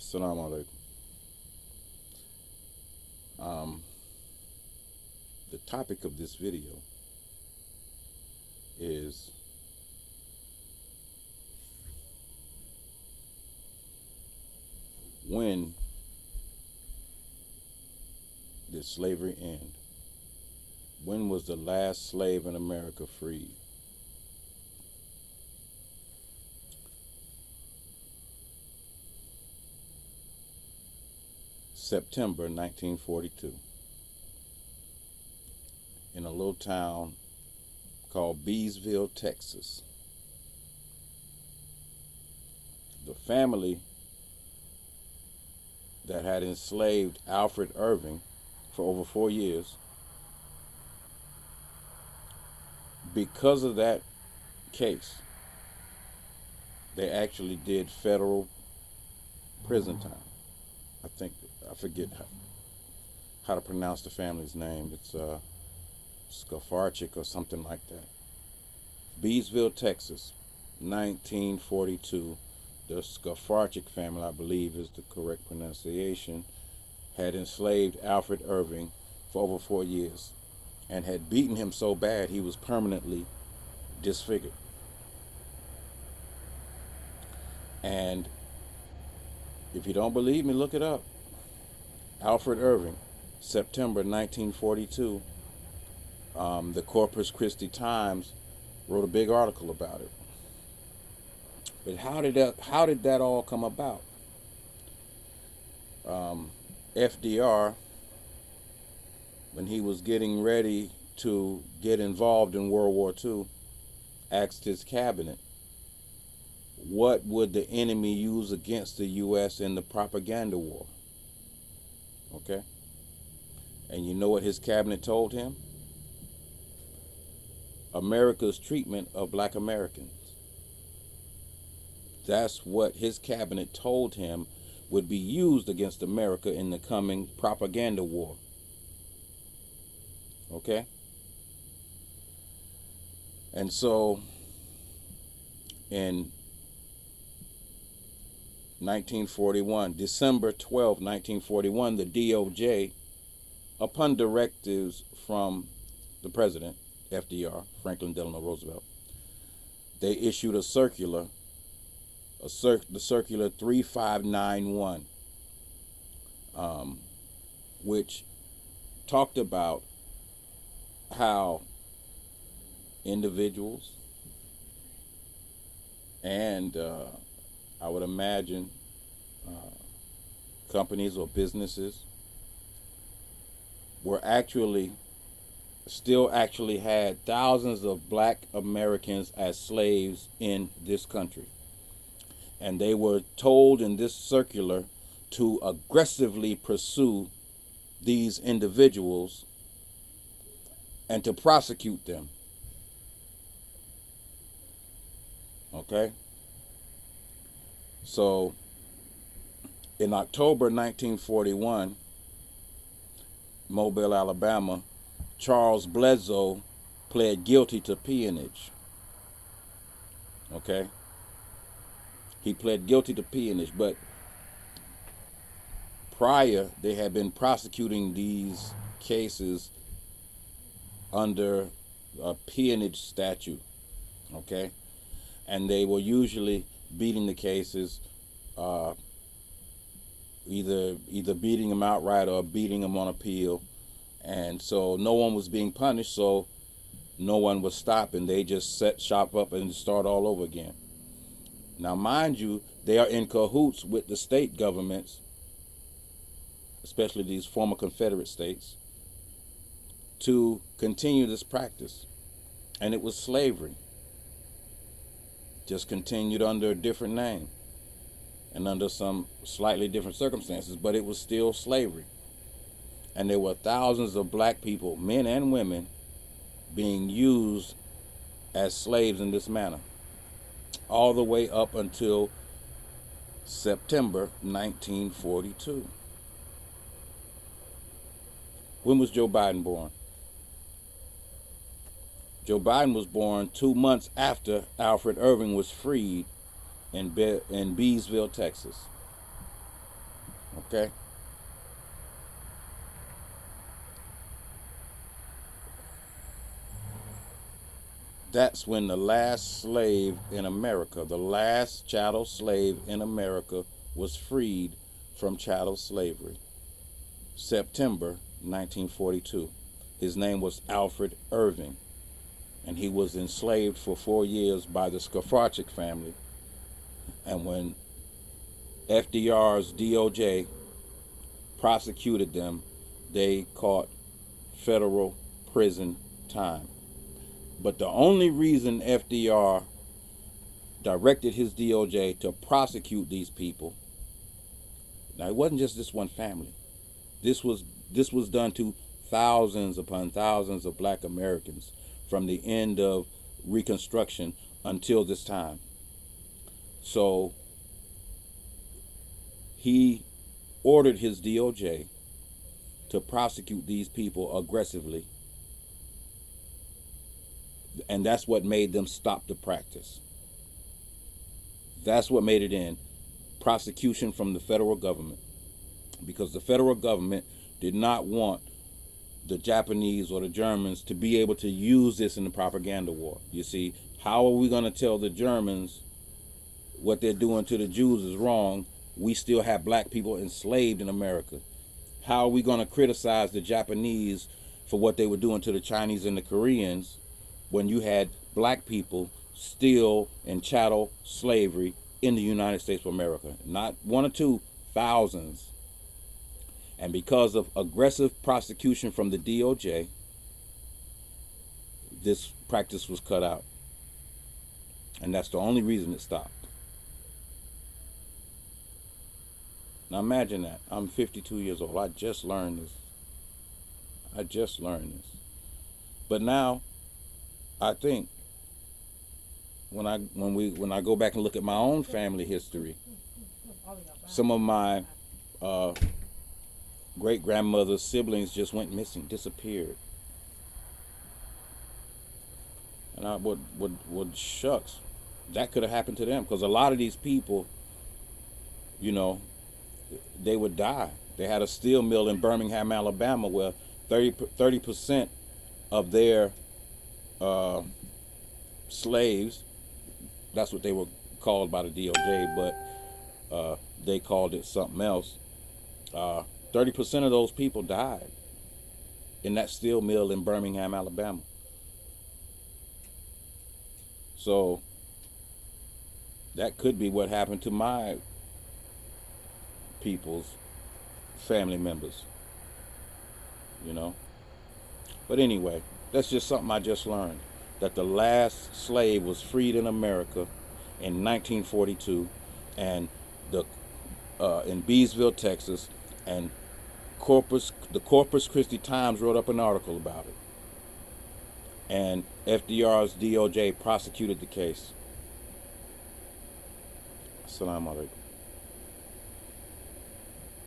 Assalamu alaikum. Um, the topic of this video is when did slavery end? When was the last slave in America freed? September 1942, in a little town called Beeville, Texas. The family that had enslaved Alfred Irving for over 4 years, because of that case, they actually did federal prison time. I forget how to pronounce the family's name. It's Skafarchik or something like that. Beeville, Texas, 1942. The Skafarchik family, I believe is the correct pronunciation, had enslaved Alfred Irving for over 4 years and had beaten him so bad he was permanently disfigured. And if you don't believe me, look it up. Alfred Irving, September 1942. The Corpus Christi Times wrote a big article about it. But how did that all come about? FDR, when he was getting ready to get involved in World War II, asked his cabinet, what would the enemy use against the U.S. in the propaganda war? Okay? And you know what his cabinet told him? America's treatment of black Americans. That's what his cabinet told him would be used against America in the coming propaganda war. Okay? And so, in 1941, December 12, 1941, the DOJ, upon directives from the president, FDR, Franklin Delano Roosevelt, they issued a circular, the circular 3591, which talked about how individuals and I would imagine companies or businesses were still had thousands of black Americans as slaves in this country. And they were told in this circular to aggressively pursue these individuals and to prosecute them. Okay? So, in October 1941, Mobile, Alabama, Charles Bledsoe pled guilty to peonage. Okay? He pled guilty to peonage, but prior they had been prosecuting these cases under a peonage statute. Okay? And they were usually beating the cases, either beating them outright or beating them on appeal. And so no one was being punished, so no one was stopping. They just set shop up and start all over again. Now, mind you, they are in cahoots with the state governments, especially these former Confederate states, to continue this practice. And it was slavery, just continued under a different name and under some slightly different circumstances, but it was still slavery. And there were thousands of black people, men and women, being used as slaves in this manner, all the way up until September 1942. When was Joe Biden born? Joe Biden was born 2 months after Alfred Irving was freed in Beeville, Texas. Okay? That's when the last slave in America, the last chattel slave in America, was freed from chattel slavery. September 1942. His name was Alfred Irving, and he was enslaved for 4 years by the Skafarchik family. And when FDR's DOJ prosecuted them, they caught federal prison time. But the only reason FDR directed his DOJ to prosecute these people, now it wasn't just this one family. This was this was done to thousands upon thousands of black Americans from the end of Reconstruction until this time. So he ordered his DOJ to prosecute these people aggressively, and that's what made them stop the practice. That's what made it in prosecution from the federal government, because the federal government did not want the Japanese or the Germans to be able to use this in the propaganda war. You see, how are we going to tell the Germans what they're doing to the Jews is wrong? We still have black people enslaved in America. How are we going to criticize the Japanese for what they were doing to the Chinese and the Koreans when you had black people still in chattel slavery in the United States of America? Not one or two, thousands. And because of aggressive prosecution from the DOJ, this practice was cut out. And that's the only reason it stopped. Now imagine that. I'm 52 years old. I just learned this. But now, I think when I go back and look at my own family history, some of my great grandmother's siblings just went missing, disappeared. And I would shucks, that could have happened to them, because a lot of these people, you know, they would die. They had a steel mill in Birmingham, Alabama, where 30% of their slaves, that's what they were called by the DOJ, but they called it something else. 30% of those people died in that steel mill in Birmingham, Alabama. So that could be what happened to my people's family members, you know. But anyway, that's just something I just learned, that the last slave was freed in America in 1942, and the in Beeville, Texas, and the Corpus Christi Times wrote up an article about it, and FDR's DOJ prosecuted the case. Assalamu alaikum.